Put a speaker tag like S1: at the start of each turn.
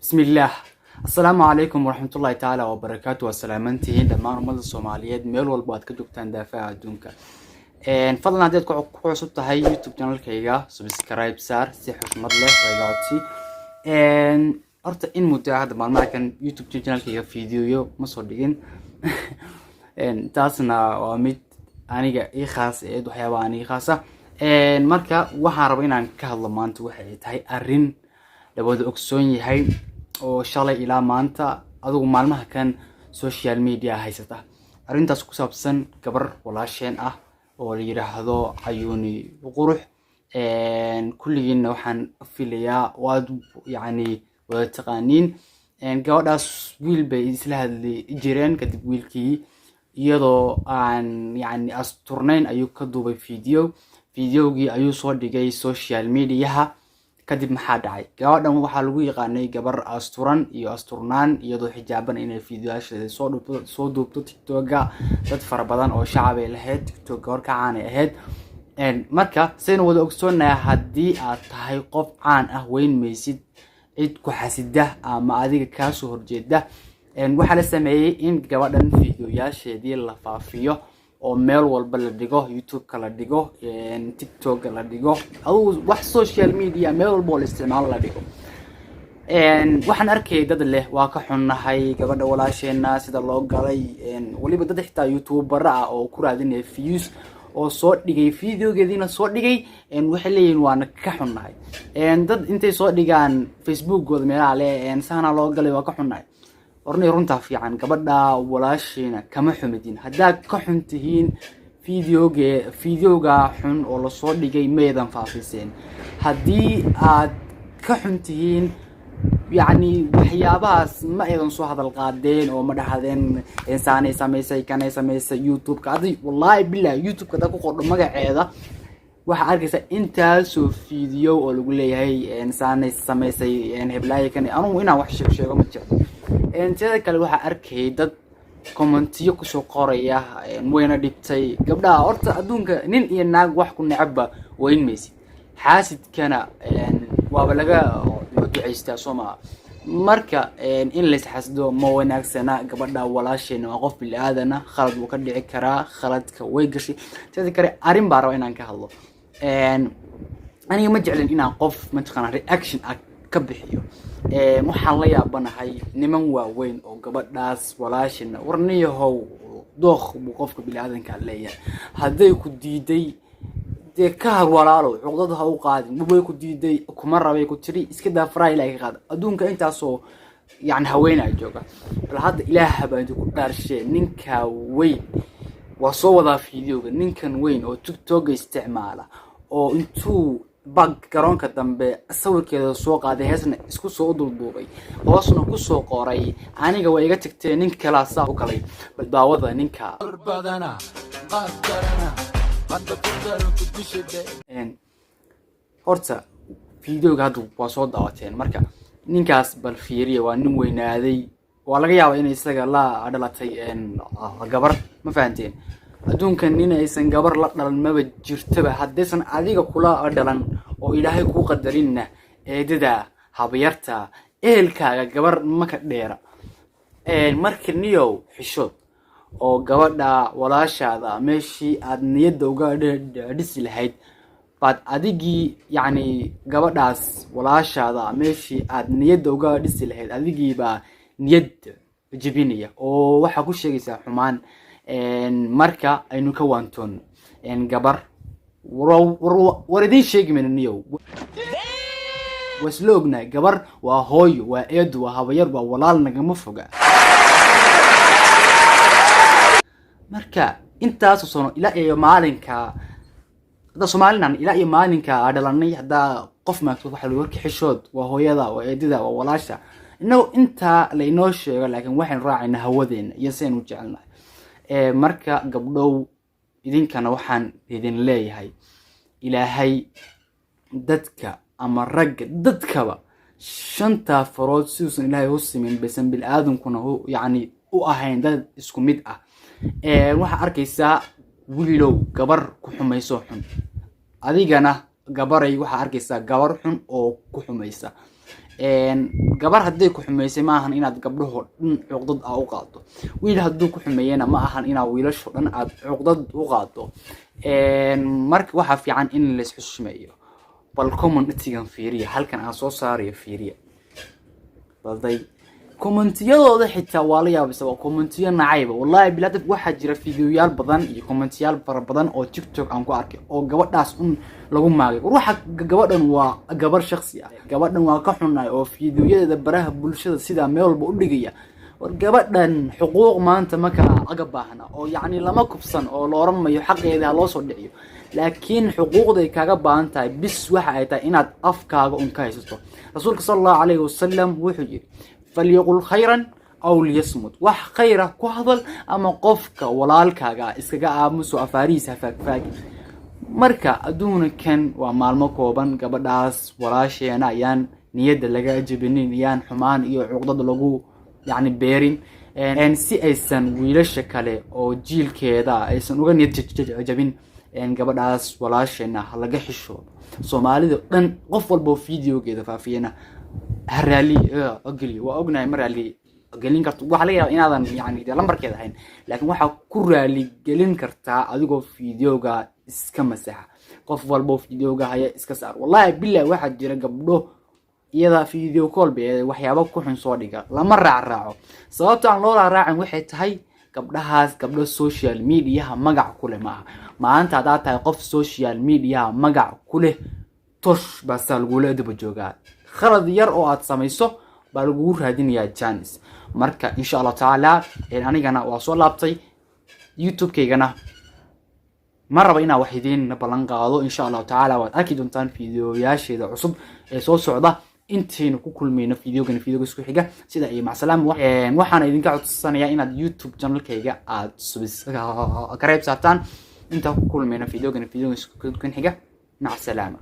S1: بسم الله. السلام عليكم ورحمة الله تعالى وبركاته وسلامتين دمان أمد الصوماليات ميل والبعض كجوكتان دافع دونك. فضلا عدد كعصب تهاي يوتيوب channel كيجا سبسكرايب سار سيحوش مدله ويقعدتي. أرت إن متعهد مع ما كان يوتيوب channel كيجا فيديو مصورين. تاسنا وميت أنا جا خاص إيد وحيواني خاصة. مركا وحاربين عن كهالمانت وحيد هاي أرين لابد أكسوني هاي oo shalay ilaa maanta adigu maalmaha kan social media haysata arintaas ku saabsan gabar walaasheen ah oo la yiraahdo Ayuuni Qurux kulligiina waxaan filayaa waad wada taqaaniin gabadhaas wiil bay isla hadli jireen kadib wiilkii iyadoo aan asturnayn ayuu ka duubay fiidiyoogii ayuu soo dhigay social media kadib maxaa dhacay gabadhan waxa lagu yaqaanay gabar asturan iyo asturnaan iyadoo xijaaban inay fiidiyoasheeda soo duubto TikTok-ga dad fara badan oo shacab ay lahayd TikTok gabar ka caan ahayd marka seen wada ogsoonahay haddii aad tahay qof caan ah weyn maysid cid ku xasida ama adiga ka soo horjeeda waxa la sameeyay in gabadhan fiidiyoasheedii la faafiyo oo meel walba la dhigo YouTube ka la dhigo TikTok la dhigo oo wax social media meel walba la isticmaalo la dhigo waxaan arkay dad leh waa ka xunnahay gabadha walaasheena sida loo galay waliba dad xitaa YouTuber ah oo ku raadinay views oo soo dhigay fiidiyogeedina soo dhigay waxay leeyihiin waana ka xunnahay dad intay soo dhigaan Facebook-gooda meelaha leh saana loo galay waa ka xunnahay ornay runta fiican gabadha walaasheena kama xumidin hadaa ka xuntihiin fiidiyooga xun oo la soo dhigay meedan faafiseen hadii aad ka xuntihiin waxyaabahaas ma aydan soo hadal qaadeen oo ma dhahdeen insaanay sameysay kanay sameysay YouTube-ka adii wallahi billahi YouTube-ka da ku qordho magaceeda waxa arkaysa intaasoo fiidiyo oo lagu leeyahay insaanay sameysay heblaay kanay anu inaan wax sheego ma jiro inta kale waxa arkay dad commentiyo ku soo qoraya wayna dhibtay gabdhaha horta adduunka nin iyo naag wax ku necba weyn maysid xaasidkana waaba laga duceystaa Soomaa marka in la isxasdo ma wanaagsana gabadha walaasheena waa qof bilaadan khalad uu ka dhici karaa khaladka way gashay sidoo kale arin baa raba inaan ka hadlo aniga ma jeclin inaan qof mataqaan reaction ka bixiyo waxaan la yaabanahay niman waaweyn oo gabadhaas walaashina warniyahow dooq qofka bilaadanka leeyahay haday ku diiday de ka walaalo cuqdada ha u qaadin way ku diiday kuma rabay ku tiri iska daafray ilaahay qaad adduunka intaasoo haweenay jooga bal hadda ilaahay baa ku dhaarshay ninka weyn waa soo wada fiidiyooga ninkan weyn oo TikTok isticmaala oo intuu bag garoonka dambe sawirkeeda soo qaaday heesna isku soo dulduubay hoosna ku soo qoray aniga way iga tagtay nin kala saa u galay bal daawada ninka badana qadarana hadda ku daro ku dishade horta fiidiyooga hadda waa soo daawateen marka ninkaas bal fiiriye waa nin weynaaday waa laga yaabaa in isaga la dhalatay gabar ma fahanteen adduunkan nin aysan gabar la dhalan maba jirtaba haddaysan adiga kula dhalan oo ilaahay ku qadarinna eedada habayarta eelkaaga gabar maka dheera marka niyow xishood oo gabadha walaashaada meeshii aad niyada uga dhisi lahayd baad adigii gabadhaas walaashaada meeshii aad niyada uga dhisi lahayd adigii baa niyad jibinaya oo waxa ku sheegaysaa xumaan marka aynu ka waantoon gabar waradii sheegmeen niyow wasloogna gabar waa hooyo waa eedo waa habayar waa walaal nagama foga marka intaas soo ila iyo maalinka da Soomaaliland ila iyo maalinka dhalanay hada qof ma waxa loo warki xishood waa hooyada waa eedida waa walaasha inta la inoo sheego laakiin waxaan raacayna hawadeena iyo seen u jecelnahay marka gabdhow idinkana waxaan idin leeyahay ilaahay dadka ama rag dadkaba shanta farood sidoo ilaahay u simin bisan bil aadankuna u ahayn dad isku mid ah waxa arkaysaa wiilow gabar ku xumayso xun adigana gabaray waxa arkaysaa gabar xun oo ku xumaysa gabar haddii ku xumeysay ma ahan inaad gabdhaho dhan cuqdad u qaado wiil hadduu ku xumeeyana ma ahan inaad wiilasho dhan aad cuqdad u qaado marka waxa fiican in la isxushmeeyo bal community-gan fiiriya halkan aan soo saarayo fiiriya balday commentiyadooda xitaa waa la yaabisay waa commentiyo nacayba wallahi bilaad waxa jira fiidiyoyaal badan iyo commentiyaal fara badan oo TikTok aan ku arkay oo gabadhaas lagu maagay waxa gabadhan waa gabar shakhsi ah gabadhan waa ka xunay oo fiidiyoyada baraha bulshada sida meel walba u dhigaya war gabadhan xuquuq maanta ma kala aga baahna oo yacni lama kubsan oo la oramayo xaqeeda loo soo dhiciyo laakiin xuquuqday kaaga baahan tahay bis waxa ay tahay inaad afkaaga ka haysato rasuulka sallallahu alayhi wasallam wuxuu yiri فليقل خيرا أو ليصمت وح خيره كهذل أما قفك ولالكاga iskaga aamuso afaariisa faagfaagi marka aduuna kan waa maalmo kooban gabadhaas walaasheena ayaan niyada laga jabinin ayaan xumaan iyo cuqdad lagu yani beerin si aysan wiilasha kale oo jiilkeeda aysan uga niyad jabin gabadhaas walaasheena laga xisho Soomaalida dhan qof walba fiidiyogeeda faafiyana هرالي أقلي وأقنع مرالي قلين كرت وحلا يعني هذا يعني لمبر كذا هين لكن واحد كرالي قلين كرتا أدوكو فيديوغا إسكام مساحة قف والبو فيديوغا هي إسكسار والله بالله واحد جرى قبله إذا فيديو كول بي وحيابا كوحن صادقة لما راعو صوابت عن لولا راعن واحد هاي قبلها قبل السوشيال ميديا مقع كله ما أنت عداتها قف السوشيال ميديا مقع كله توش بس القولة دي بجوغات خلد ير oo aad samayso baa lagu raadinayaa chance marka insha Allah taala anigana waa soo laabtay YouTube-keygana ma raba inaan wax idin balan qaado insha Allah taala waad arki doontaan fiidiyoyaasheeda cusub ee soo socda intiina ku kulmayno fiidiyooga isku xiga sida ay macalaam waxaan idinka codsanayaa inaad YouTube channel-kayga aad subscribe saartaan inta ku kulmayno fiidiyooga isku xiga macalaam